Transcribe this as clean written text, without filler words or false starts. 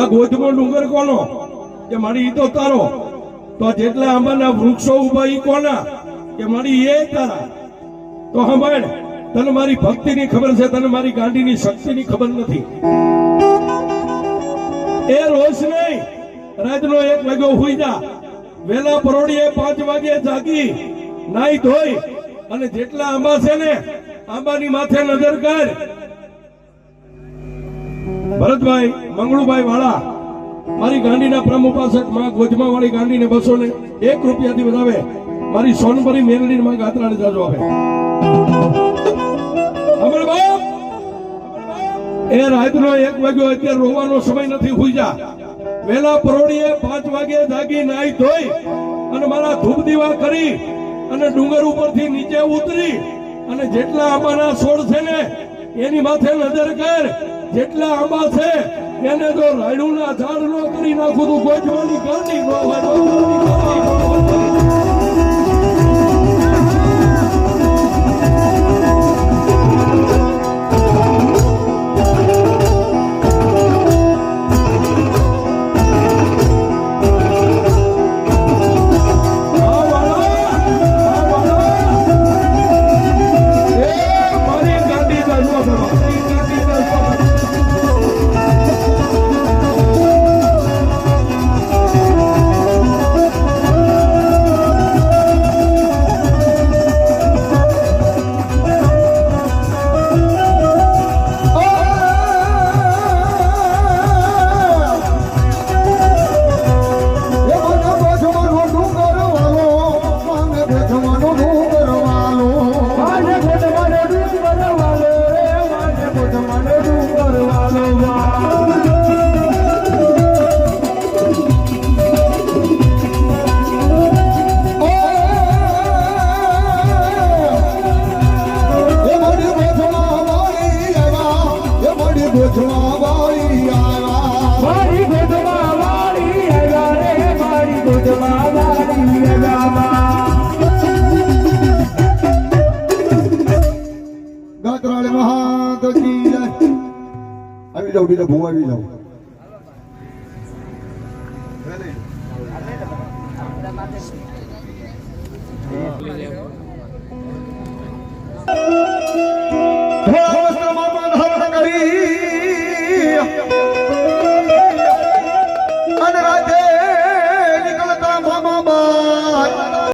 આ ગોધમો ડુંગર કોનો? કે મારી ઈ તો તારો. તો જેટલા આંબાના વૃક્ષો ઉભા ઈ કોના? કે મારી એ તારા. તો સાંભળ, તને મારી ભક્તિની ખબર છે, તને મારી ગાંડીની શક્તિની ખબર નથી. એ રોજ નહીં, રાતનો 1 વાગ્યો હુઈ જા, વેલા પરોડીએ 5 વાગે જાગી, નાઈ ધોઈ અને જેટલા આંબા છે ને આંબાની માથે નજર કર. ભરતભાઈ મંગળુભાઈ વાળા મારી ગાંડીના બ્રહ્મ ઉપાસક માં ગોધમા વાળી ગાંડીને 201 રૂપિયાથી વધાવે. મારી સોનપરી મેરડી માં ગાત્રાને જાજો આપે. અમર બાપ, એ રાતનો 1 વાગ્યો, અત્યારે રોવાનો સમય નથી, હુઈ જા. વેલા પરોડીએ 5 વાગે જાગી, નાઈ ધોઈ અને મારા ધૂપ દીવા કરી અને ડુંગર ઉપરથી નીચે ઉતરી અને જેટલા આંબાના છોડ છે ને એની માથે નજર કર. જેટલા આંબા છે એને જો રાયડુના ઝાડ નો કરી નાખું તો ગોધવાની ગાંડી નો હોય.